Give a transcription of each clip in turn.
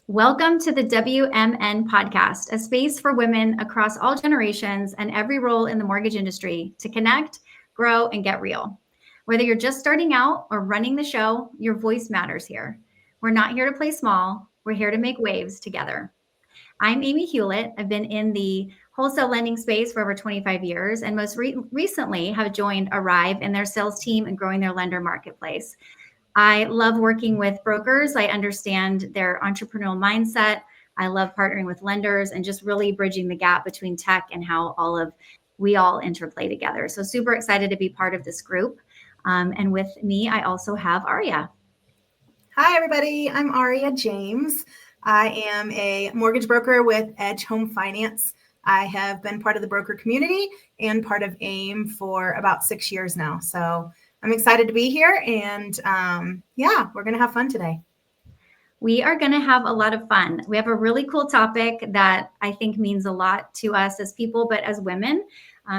Welcome to the WMN Podcast, a space for women across all generations and every role in the mortgage industry to connect, grow, and get real. Whether you're just starting out or running the show, your voice matters here. We're not here to play small. We're here to make waves together. I'm Amy Hulett. I've been in the wholesale lending space for over 25 years and most recently have joined Arrive in their sales team and growing their lender marketplace. I love working with brokers. I understand their entrepreneurial mindset. I love partnering with lenders and just really bridging the gap between tech and how we all interplay together. So super excited to be part of this group. And with me, I also have Aria. Hi, everybody. I'm Aria James. I am a mortgage broker with Edge Home Finance. I have been part of the broker community and part of AIME for about 6 years now. So I'm excited to be here, and we're going to have fun today. We are going to have a lot of fun. We have a really cool topic that I think means a lot to us as people, but as women,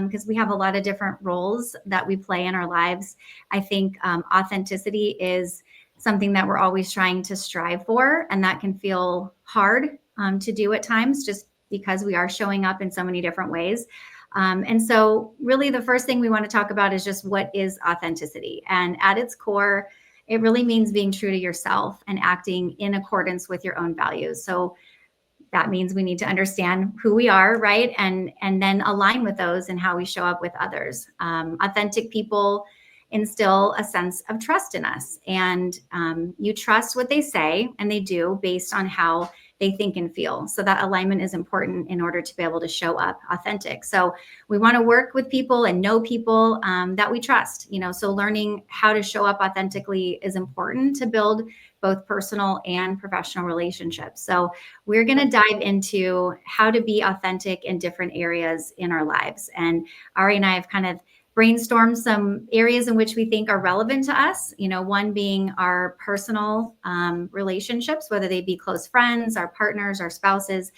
because we have a lot of different roles that we play in our lives. I think authenticity is something that we're always trying to strive for, and that can feel hard to do at times just because we are showing up in so many different ways. And so really the first thing we want to talk about is just what is authenticity. And at its core, it really means being true to yourself and acting in accordance with your own values. So that means we need to understand who we are, right? And then align with those and how we show up with others. Authentic people instill a sense of trust in us. And you trust what they say, and they do based on how they think and feel. So that alignment is important in order to be able to show up authentic. So we want to work with people and know people that we trust, so learning how to show up authentically is important to build both personal and professional relationships. So we're going to dive into how to be authentic in different areas in our lives. And Ari and I have kind of brainstorm some areas in which we think are relevant to us, one being our personal relationships, whether they be close friends, our partners, our spouses,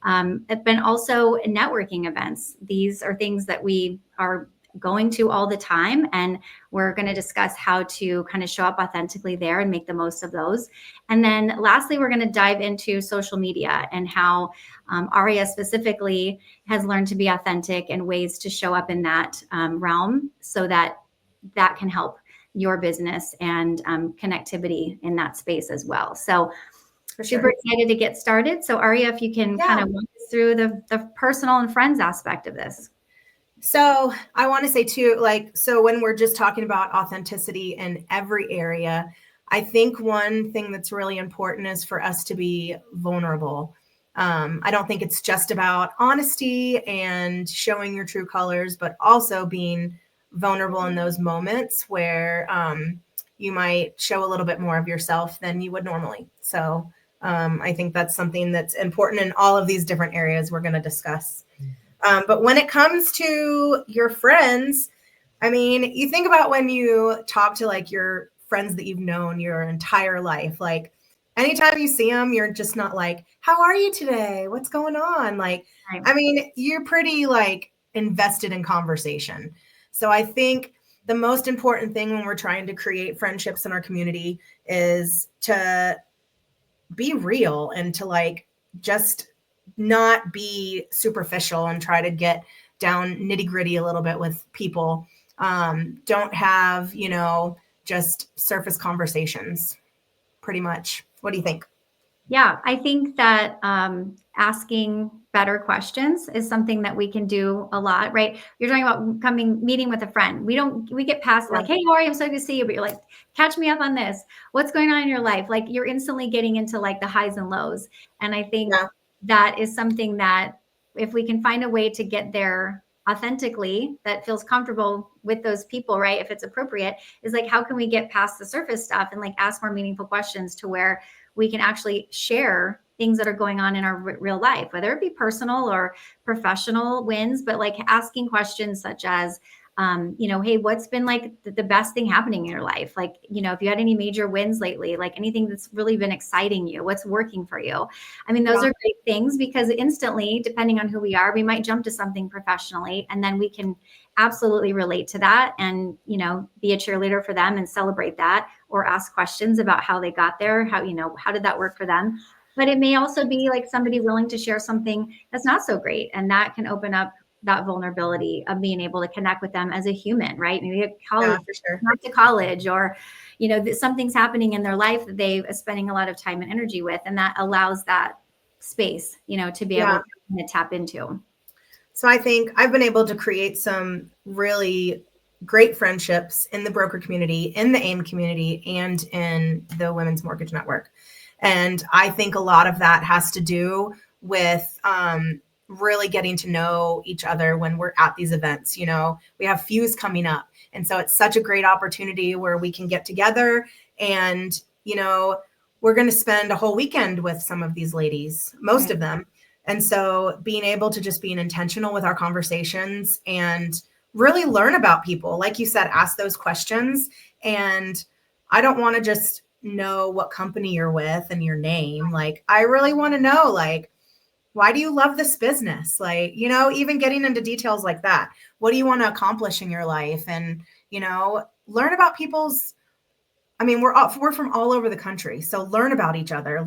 but also networking events. These are things that we are going to all the time, and we're going to discuss how to kind of show up authentically there and make the most of those. And then lastly, we're going to dive into social media and how Aria specifically has learned to be authentic and ways to show up in that realm so that can help your business and connectivity in that space as well. So super excited to get started. So Aria, if you can kind of walk us through the personal and friends aspect of this. So I want to say too, so when we're just talking about authenticity in every area, I think one thing that's really important is for us to be vulnerable. I don't think it's just about honesty and showing your true colors, but also being vulnerable in those moments where you might show a little bit more of yourself than you would normally. So I think that's something that's important in all of these different areas we're going to discuss. But when it comes to your friends, I mean, you think about when you talk to your friends that you've known your entire life, anytime you see them, you're just not like, how are you today? What's going on? Right. I mean, you're pretty invested in conversation. So I think the most important thing when we're trying to create friendships in our community is to be real and to just not be superficial and try to get down nitty gritty a little bit with people. Don't have, just surface conversations pretty much. What do you think? Yeah, I think that asking better questions is something that we can do a lot, right? You're talking about meeting with a friend. We get past hey, Lori, I'm so good to see you. But you're catch me up on this. What's going on in your life? You're instantly getting into the highs and lows. And I think that is something that if we can find a way to get there authentically, that feels comfortable with those people, right? If it's appropriate, is how can we get past the surface stuff and ask more meaningful questions to where we can actually share things that are going on in our real life, whether it be personal or professional wins, but asking questions such as, hey, what's been the best thing happening in your life? If you had any major wins lately, anything that's really been exciting you, what's working for you? I mean, those are great things because instantly, depending on who we are, we might jump to something professionally and then we can absolutely relate to that and, be a cheerleader for them and celebrate that or ask questions about how they got there. How did that work for them? But it may also be like somebody willing to share something that's not so great. And that can open up that vulnerability of being able to connect with them as a human, right? Maybe a college, for sure. not to college, or, something's happening in their life that they are spending a lot of time and energy with. And that allows that space, to be able to tap into. So I think I've been able to create some really great friendships in the broker community, in the AIME community, and in the Women's Mortgage Network. And I think a lot of that has to do with really getting to know each other when we're at these events. We have Fuse coming up. And so it's such a great opportunity where we can get together and, we're going to spend a whole weekend with some of these ladies, most of them. And so being able to just be intentional with our conversations and really learn about people, like you said, ask those questions. And I don't want to just know what company you're with and your name. Like, I really want to know, like, why do you love this business? Like, even getting into details like that. What do you want to accomplish in your life? And, learn about people's, we're from all over the country. So learn about each other,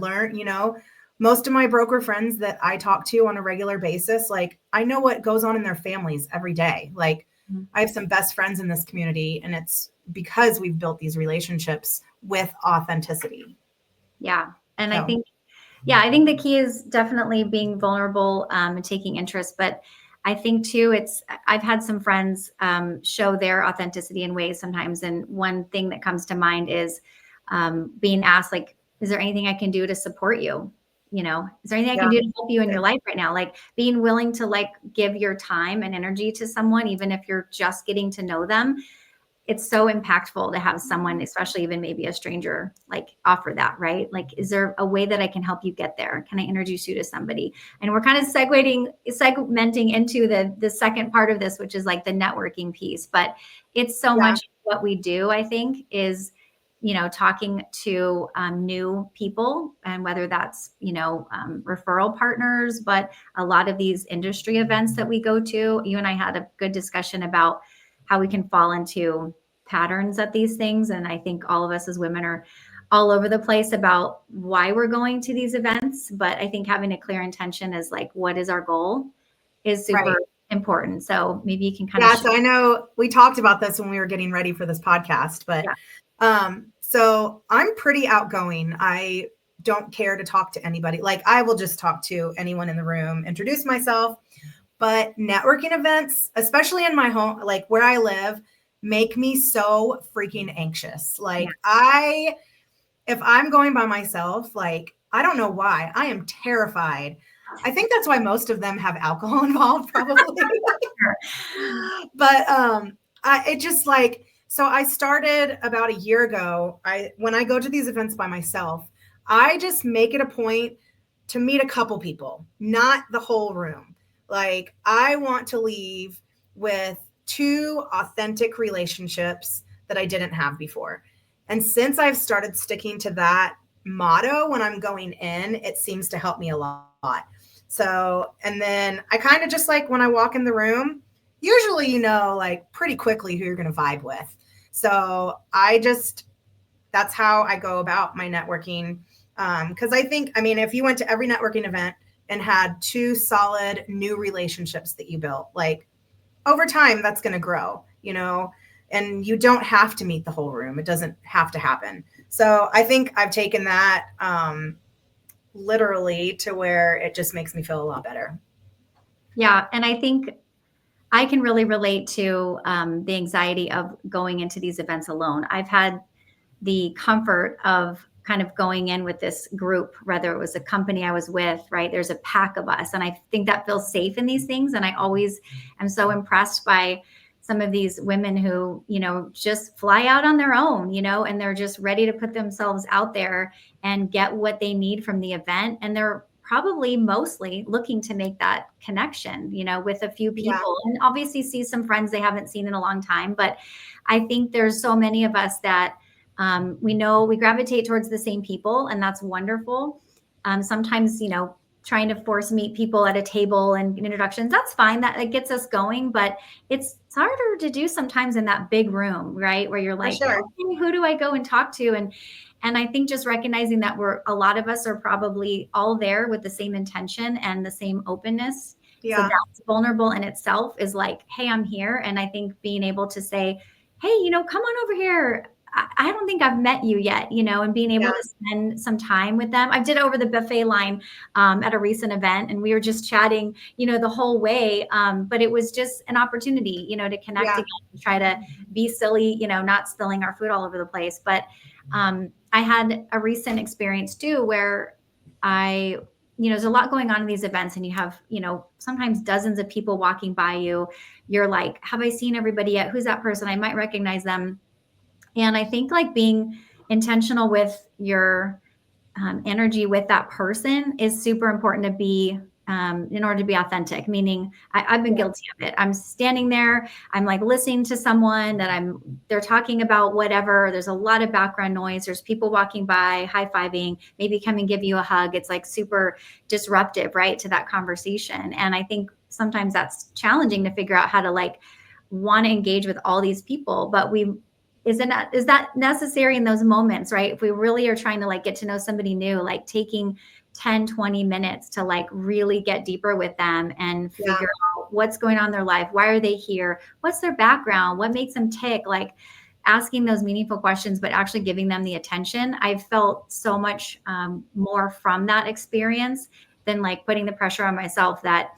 most of my broker friends that I talk to on a regular basis, like, I know what goes on in their families every day. Like, I have some best friends in this community, and it's because we've built these relationships with authenticity. Yeah. And I think the key is definitely being vulnerable and taking interest. But I think too, I've had some friends show their authenticity in ways sometimes. And one thing that comes to mind is being asked, like, is there anything I can do to support you? Is there anything I can do to help you in your life right now? Like, being willing to give your time and energy to someone, even if you're just getting to know them. It's so impactful to have someone, especially even maybe a stranger, offer that, right? Like, is there a way that I can help you get there? Can I introduce you to somebody? And we're kind of segmenting into the second part of this, which is like the networking piece. But it's so much what we do, I think, is, talking to new people, and whether that's, referral partners, but a lot of these industry events that we go to. You and I had a good discussion about how we can fall into patterns at these things. And I think all of us as women are all over the place about why we're going to these events. But I think having a clear intention is like, what is our goal, is super important. So maybe you can kind of. So I know we talked about this when we were getting ready for this podcast, but so I'm pretty outgoing. I don't care to talk to anybody. Like, I will just talk to anyone in the room, introduce myself. But networking events, especially in my home, like where I live, make me so freaking anxious. Like, if I'm going by myself, like, I don't know why, I am terrified. I think that's why most of them have alcohol involved, probably. But it just like, so I started about a year ago. When I go to these events by myself, I just make it a point to meet a couple people, not the whole room. Like, I want to leave with 2 authentic relationships that I didn't have before. And since I've started sticking to that motto when I'm going in, it seems to help me a lot. So, and then I kind of just like, when I walk in the room, usually, like, pretty quickly who you're going to vibe with. So that's how I go about my networking. Because I think, if you went to every networking event and had 2 solid new relationships that you built, like, over time, that's going to grow, and you don't have to meet the whole room. It doesn't have to happen. So I think I've taken that literally to where it just makes me feel a lot better. Yeah. And I think I can really relate to the anxiety of going into these events alone. I've had the comfort of kind of going in with this group, whether it was a company I was with, right? There's a pack of us. And I think that feels safe in these things. And I always am so impressed by some of these women who, just fly out on their own, and they're just ready to put themselves out there and get what they need from the event. And they're probably mostly looking to make that connection, with a few people, and obviously see some friends they haven't seen in a long time. But I think there's so many of us that we know we gravitate towards the same people, and that's wonderful. Sometimes, trying to force meet people at a table and introductions. That's fine. That it gets us going, but it's harder to do sometimes in that big room, right? Where you're like, sure. okay, who do I go and talk to? And I think just recognizing that a lot of us are probably all there with the same intention and the same openness. Yeah. So that's vulnerable in itself is like, hey, I'm here. And I think being able to say, hey, come on over here. I don't think I've met you yet, and being able to spend some time with them. I did over the buffet line at a recent event, and we were just chatting, the whole way. But it was just an opportunity, to connect again, to try to be silly, not spilling our food all over the place. But I had a recent experience too, where there's a lot going on in these events, and you have, sometimes dozens of people walking by you. You're like, have I seen everybody yet? Who's that person? I might recognize them. And I think like being intentional with your energy with that person is super important to be in order to be authentic, meaning I've been guilty of it. I'm standing there, I'm like listening to someone they're talking about whatever. There's a lot of background noise. There's people walking by, high-fiving, maybe come and give you a hug. It's like super disruptive, right, to that conversation. And I think sometimes that's challenging to figure out how to like want to engage with all these people, but is that necessary in those moments, right? If we really are trying to like get to know somebody new, like taking 10, 20 minutes to like really get deeper with them and figure out what's going on in their life. Why are they here? What's their background? What makes them tick? Like asking those meaningful questions, but actually giving them the attention. I've felt so much more from that experience than like putting the pressure on myself that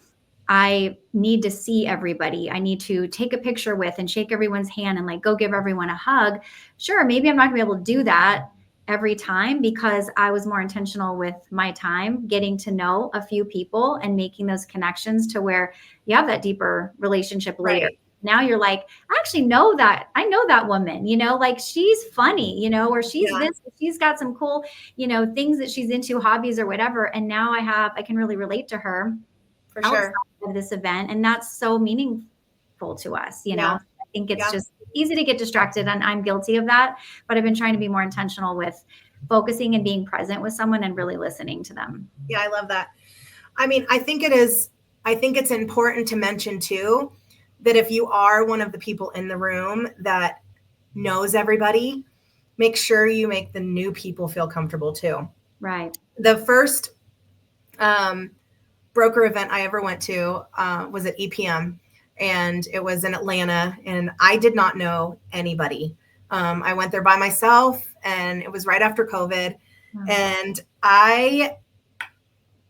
I need to see everybody. I need to take a picture with and shake everyone's hand and like go give everyone a hug. Sure, maybe I'm not gonna be able to do that every time because I was more intentional with my time, getting to know a few people and making those connections to where you have that deeper relationship later. Right. Now you're like, I actually know that. I know that woman, like she's funny, or she's this, she's got some cool, things that she's into, hobbies or whatever. And now I can really relate to her. For sure. Of this event, and that's so meaningful to us. I think it's just easy to get distracted, and I'm guilty of that, but I've been trying to be more intentional with focusing and being present with someone and really listening to them. Yeah, I love that. I mean, I think it's important to mention too that if you are one of the people in the room that knows everybody, make sure you make the new people feel comfortable too. Right. The first broker event I ever went to was at EPM, and it was in Atlanta, and I did not know anybody. I went there by myself, and it was right after COVID. And I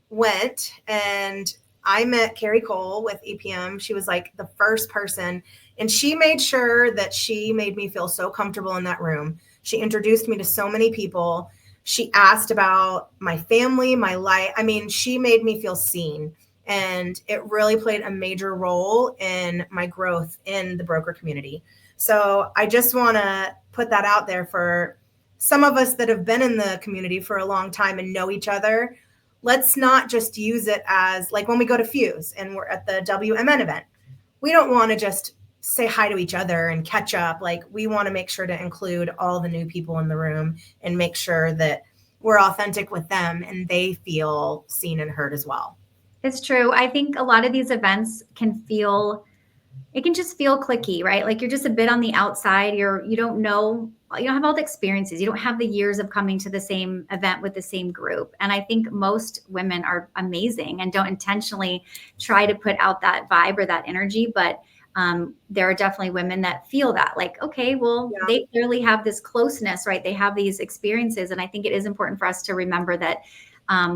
went and I met Carrie Cole with EPM. She was like the first person, and she made sure that she made me feel so comfortable in that room. She introduced me to so many people. She asked about my family, my life. I mean, she made me feel seen, and it really played a major role in my growth in the broker community. So I just want to put that out there for some of us that have been in the community for a long time and know each other. Let's not just use it as like when we go to Fuse and we're at the WMN event. We don't want to just say hi to each other and catch up. Like we want to make sure to include all the new people in the room and make sure that we're authentic with them and they feel seen and heard as well. It's true. I think a lot of these events can just feel cliquey, right? Like you're just a bit on the outside. You don't have all the experiences. You don't have the years of coming to the same event with the same group. And I think most women are amazing and don't intentionally try to put out that vibe or that energy. But there are definitely women that feel that like, okay, well, they clearly have this closeness, right? They have these experiences. And I think it is important for us to remember that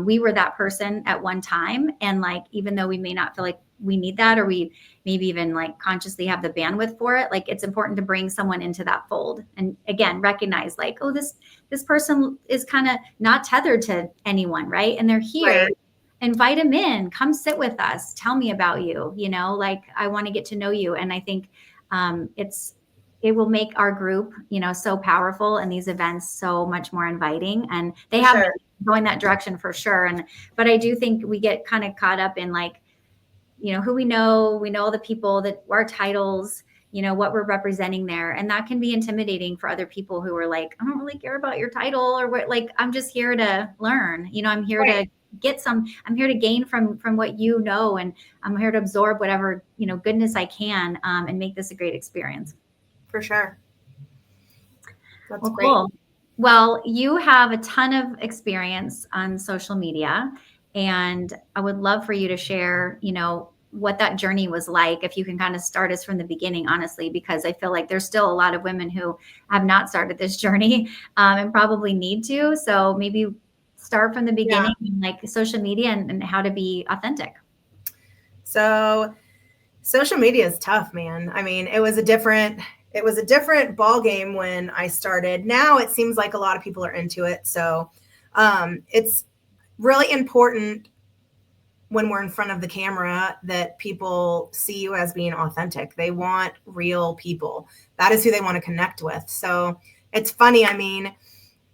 we were that person at one time. And like, even though we may not feel like we need that, or we maybe even like consciously have the bandwidth for it, like it's important to bring someone into that fold. And again, recognize like, oh, this person is kind of not tethered to anyone, right? And they're here. Right. Invite them in, come sit with us. Tell me about you, like I want to get to know you. And I think it will make our group, so powerful, and these events so much more inviting. And they have been going that direction for sure. But I do think we get kind of caught up in like, who we know the people, that our titles, what we're representing there. And that can be intimidating for other people who are like, I don't really care about your title or what, like, I'm just here to learn, I'm here to I'm here to gain from what you know, and I'm here to absorb whatever, goodness I can, and make this a great experience. For sure. That's Well, great. cool. Well, you have a ton of experience on social media, and I would love for you to share, what that journey was like. If you can kind of start us from the beginning, honestly, because I feel like there's still a lot of women who have not started this journey, and probably need to. So maybe start from the beginning, like social media and how to be authentic. So social media is tough, man. I mean, it was a different ball game when I started. Now it seems like a lot of people are into it. So it's really important when we're in front of the camera that people see you as being authentic. They want real people. That is who they want to connect with. So it's funny. I mean,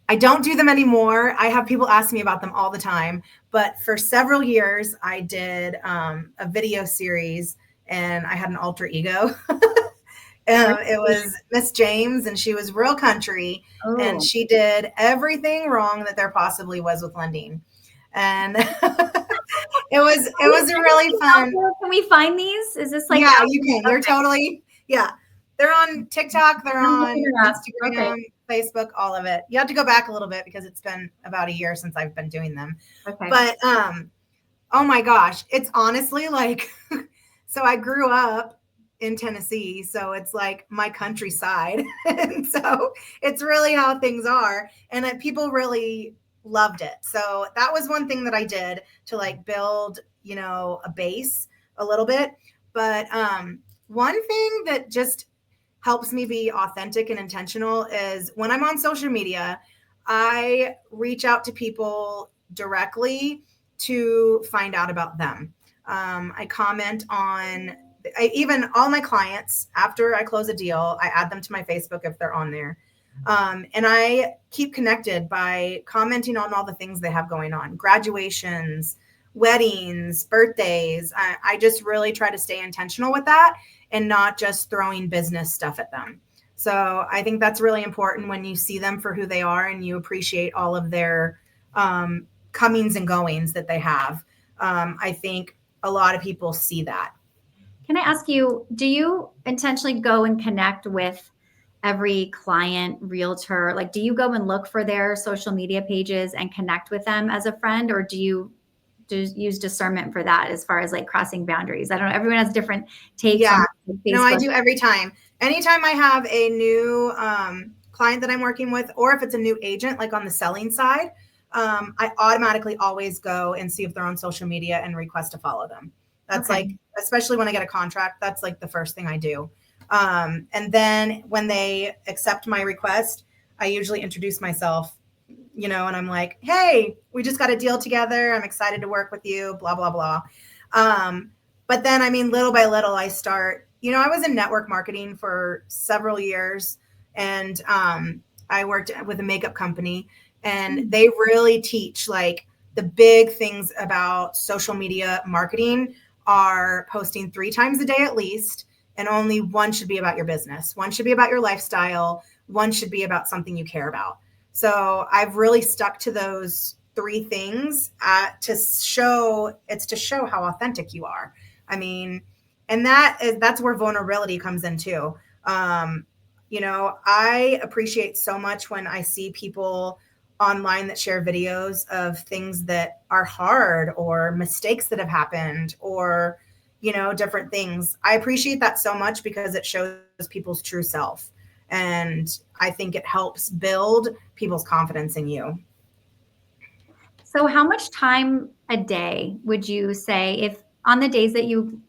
I don't do them anymore. I have people ask me about them all the time. But for several years, I did a video series, and I had an alter ego. It was Miss James, and she was real country, and she did everything wrong that there possibly was with lending. And it was really fun. Can we find these? Is this like? Yeah, you can. You're totally, yeah. They're on TikTok. They're on Instagram, Facebook, all of it. You have to go back a little bit because it's been about a year since I've been doing them. Okay. But oh my gosh, it's honestly like, so I grew up in Tennessee, so it's like my countryside. And so it's really how things are. And people really loved it. So that was one thing that I did to like build, a base a little bit. But one thing that just helps me be authentic and intentional is when I'm on social media, I reach out to people directly to find out about them. I comment on even all my clients. After I close a deal, I add them to my Facebook if they're on there. And I keep connected by commenting on all the things they have going on: graduations, weddings, birthdays. I just really try to stay intentional with that and not just throwing business stuff at them. So I think that's really important when you see them for who they are and you appreciate all of their comings and goings that they have. I think a lot of people see that. Can I ask you, do you intentionally go and connect with every client, realtor? Like, do you go and look for their social media pages and connect with them as a friend, or do you use discernment for that as far as like crossing boundaries? I don't know. Everyone has different takes. Yeah. On No, I do every time. Anytime I have a new client that I'm working with, or if it's a new agent, like on the selling side, I automatically always go and see if they're on social media and request to follow them. That's like, especially when I get a contract, that's like the first thing I do. And then when they accept my request, I usually introduce myself, and I'm like, hey, we just got a deal together. I'm excited to work with you, blah, blah, blah. But then, I mean, little by little, I start, I was in network marketing for several years, and I worked with a makeup company, and they really teach like the big things about social media marketing are posting 3 times a day at least. And only one should be about your business. One should be about your lifestyle. One should be about something you care about. So I've really stuck to those 3 things to show how authentic you are. I mean, and that's where vulnerability comes in too. I appreciate so much when I see people online that share videos of things that are hard or mistakes that have happened or different things. I appreciate that so much because it shows people's true self. And I think it helps build people's confidence in you. So how much time a day would you say, if on the days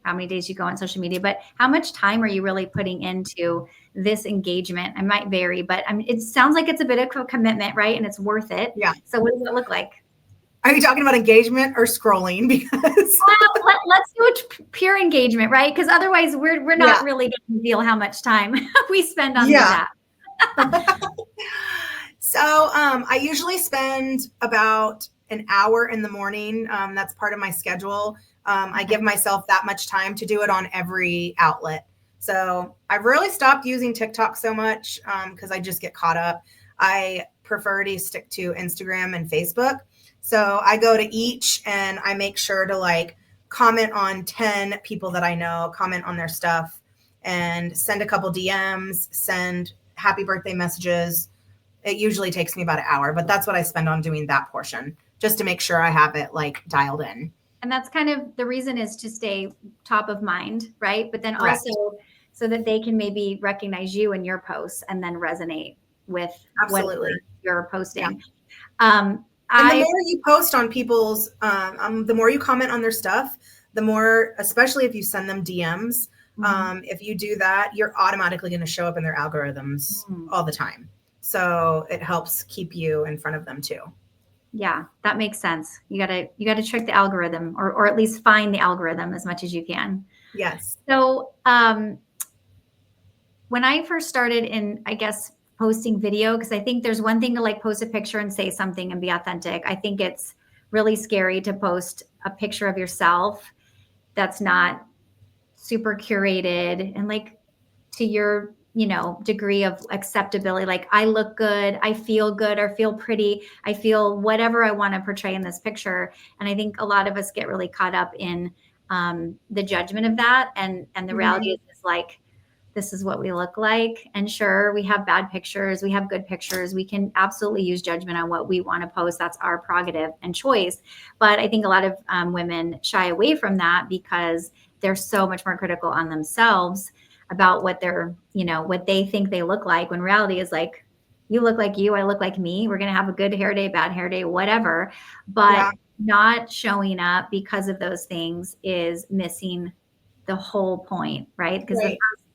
how many days you go on social media, but how much time are you really putting into this engagement? It might vary, but it sounds like it's a bit of a commitment, right? And it's worth it. Yeah. So what does it look like? Are you talking about engagement or scrolling? Because let's do it pure engagement, right? Because otherwise we're not really going to feel how much time we spend on that. So I usually spend about an hour in the morning. That's part of my schedule. I give myself that much time to do it on every outlet. So I've really stopped using TikTok so much because I just get caught up. I prefer to stick to Instagram and Facebook. So I go to each and I make sure to like comment on 10 people that I know, comment on their stuff, and send a couple DMs, send happy birthday messages. It usually takes me about an hour, but that's what I spend on doing that portion, just to make sure I have it like dialed in. And that's kind of the reason, is to stay top of mind, right? But then Correct. also so that they can maybe recognize you in your posts and then resonate with Absolutely. what you're posting. Yeah. And the more you post on people's, the more you comment on their stuff, the more, especially if you send them DMs, if you do that, you're automatically going to show up in their algorithms all the time. So it helps keep you in front of them too. Yeah, that makes sense. You gotta trick the algorithm, or at least find the algorithm as much as you can. Yes. So when I first started in, I guess, posting video, because I think there's one thing to like post a picture and say something and be authentic. I think it's really scary to post a picture of yourself that's not super curated and like to your, degree of acceptability. Like, I look good, I feel good, or feel pretty, I feel whatever I want to portray in this picture. And I think a lot of us get really caught up in the judgment of that. And the reality is like, this is what we look like. And sure, we have bad pictures, we have good pictures. We can absolutely use judgment on what we want to post. That's our prerogative and choice. But I think a lot of women shy away from that because they're so much more critical on themselves about what they're, what they think they look like, when reality is like, you look like you, I look like me. We're going to have a good hair day, bad hair day, whatever. But not showing up because of those things is missing the whole point, right? Because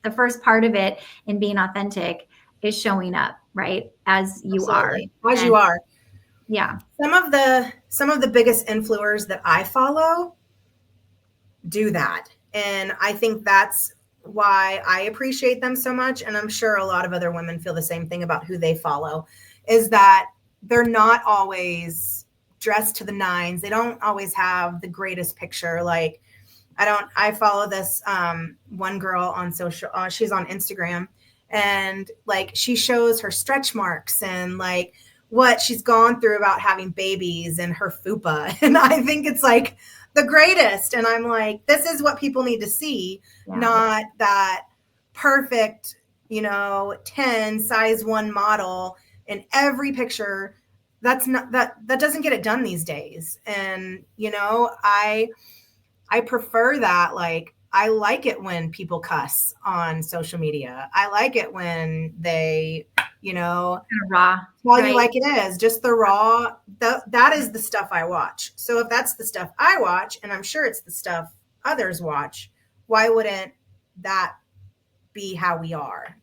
the first part of it in being authentic is showing up, right? As you are. As you are. Yeah. Some of the biggest influencers that I follow do that. And I think that's why I appreciate them so much. And I'm sure a lot of other women feel the same thing about who they follow, is that they're not always dressed to the nines. They don't always have the greatest picture. Like, I follow this one girl on social, she's on Instagram, and like she shows her stretch marks and like what she's gone through about having babies and her fupa. And I think it's like the greatest. And I'm like, this is what people need to see, not that perfect, 10 size 1 model in every picture. That's not, that doesn't get it done these days. And, I prefer that. Like, I like it when people cuss on social media. I like it when they, raw. Tell you like it is, just the raw. That is the stuff I watch. So if that's the stuff I watch, and I'm sure it's the stuff others watch, why wouldn't that be how we are,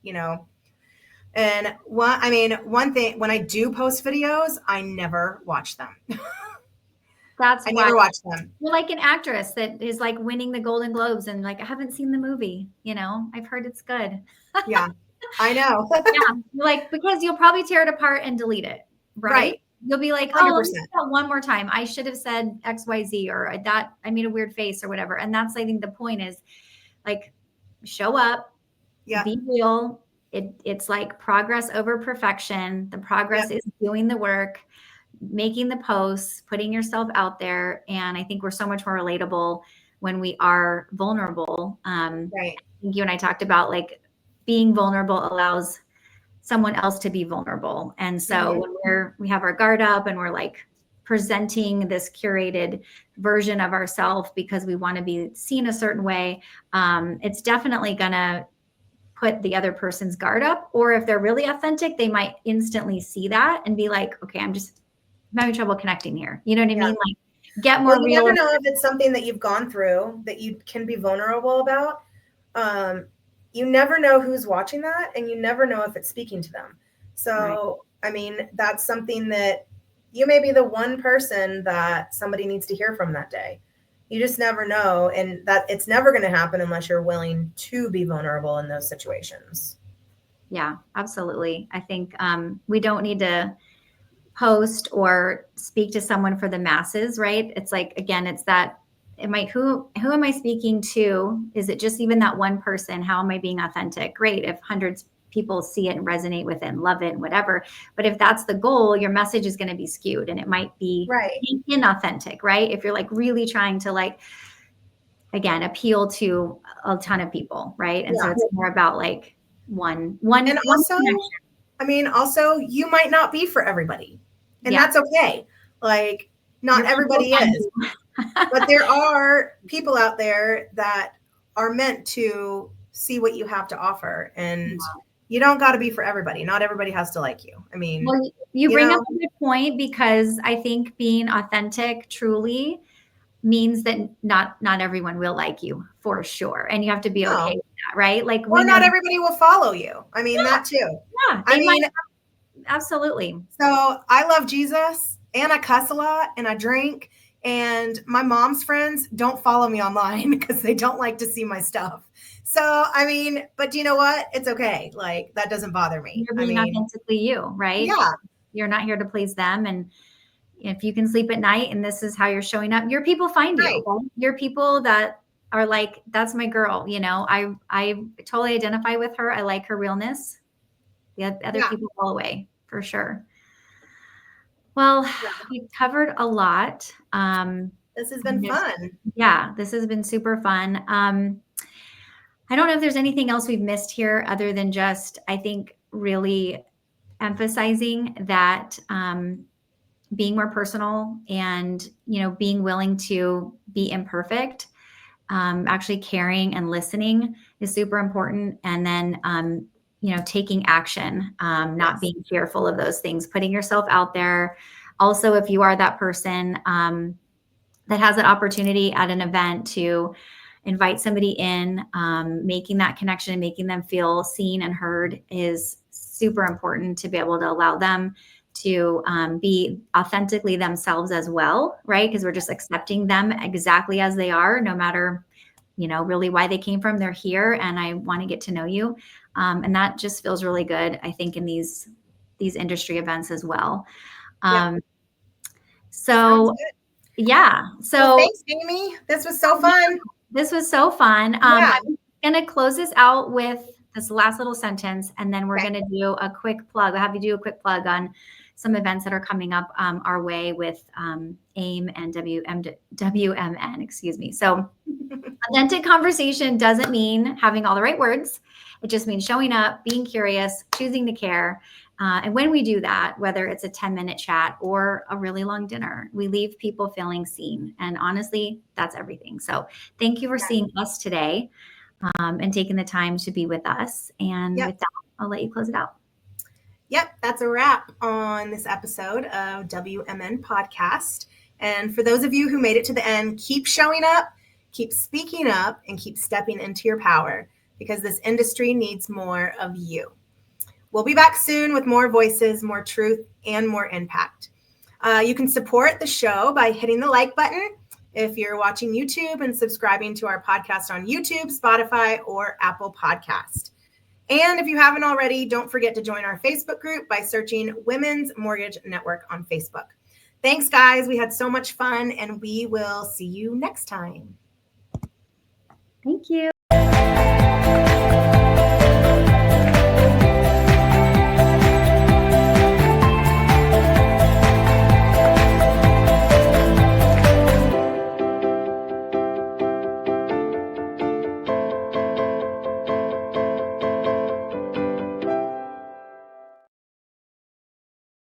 And one thing, when I do post videos, I never watch them. I never watch them. You're like an actress that is like winning the Golden Globes and like, I haven't seen the movie, I've heard it's good. Yeah, I know. Like, because you'll probably tear it apart and delete it, right? You'll be like, 100%. Oh, let's do that one more time. I should have said XYZ, or that I made a weird face or whatever. And that's, I think the point is like, show up, be real. It's like progress over perfection. The progress is doing the work, making the posts, putting yourself out there. And I think we're so much more relatable when we are vulnerable. I think you and I talked about like being vulnerable allows someone else to be vulnerable. And so when we have our guard up and we're like presenting this curated version of ourselves because we want to be seen a certain way, it's definitely going to put the other person's guard up. Or if they're really authentic, they might instantly see that and be like, okay, I'm having trouble connecting here. You know what I mean? Like, get more real. You never know if it's something that you've gone through that you can be vulnerable about. You never know who's watching that, and you never know if it's speaking to them. So, I mean, that's something that you may be the one person that somebody needs to hear from that day. You just never know. And that it's never going to happen unless you're willing to be vulnerable in those situations. Yeah, absolutely. I think we don't need to post or speak to someone for the masses, right? It's like, again, it's that, who am I speaking to? Is it just even that one person? How am I being authentic? Great. If hundreds people see it and resonate with it and love it and whatever. But if that's the goal, your message is going to be skewed, and it might be inauthentic, right? If you're like really trying to like, again, appeal to a ton of people, right? And so it's more about like one and also connection. I mean, also you might not be for everybody, and that's okay. Like, not everybody is, but there are people out there that are meant to see what you have to offer, and you don't got to be for everybody. Not everybody has to like you. I mean, well, you bring up a good point, because I think being authentic truly means that not everyone will like you, for sure, and you have to be okay with that, right? Like, or not everybody will follow you. I mean, that too. Yeah, I mean, absolutely. So I love Jesus, and I cuss a lot, and I drink, and my mom's friends don't follow me online because they don't like to see my stuff. So, I mean, but do you know what? It's okay. Like, that doesn't bother me. You're being authentically you, right? Yeah. You're not here to please them. And if you can sleep at night and this is how you're showing up, your people find you. Right? Your people that are like, that's my girl. You know, I totally identify with her. I like her realness. The other people fall away, for sure. Well, we covered a lot. This has been fun. Yeah, this has been super fun. I don't know if there's anything else we've missed here other than just, I think, really emphasizing that being more personal and, you know, being willing to be imperfect, actually caring and listening is super important. And then, you know, taking action, not being fearful of those things, putting yourself out there. Also, if you are that person that has an opportunity at an event to invite somebody in, making that connection and making them feel seen and heard is super important to be able to allow them to be authentically themselves as well, right? Because we're just accepting them exactly as they are, no matter, you know, really why they came from. They're here, and I want to get to know you, and that just feels really good, I think, in these industry events as well. So yeah. So thanks, Amy. This was so fun. This was so fun. I'm going to close this out with this last little sentence, and then we're going to do a quick plug. I'll have you do a quick plug on some events that are coming up our way with AIME and WMN, excuse me. So authentic conversation doesn't mean having all the right words. It just means showing up, being curious, choosing to care. And when we do that, whether it's a 10-minute chat or a really long dinner, we leave people feeling seen. And honestly, that's everything. So thank you for seeing us today and taking the time to be with us. And with that, I'll let you close it out. Yep, that's a wrap on this episode of WMN Podcast. And for those of you who made it to the end, keep showing up, keep speaking up, and keep stepping into your power, because this industry needs more of you. We'll be back soon with more voices, more truth, and more impact. You can support the show by hitting the like button if you're watching YouTube, and subscribing to our podcast on YouTube, Spotify, or Apple Podcast. And if you haven't already, don't forget to join our Facebook group by searching Women's Mortgage Network on Facebook. Thanks, guys. We had so much fun, and we will see you next time. Thank you.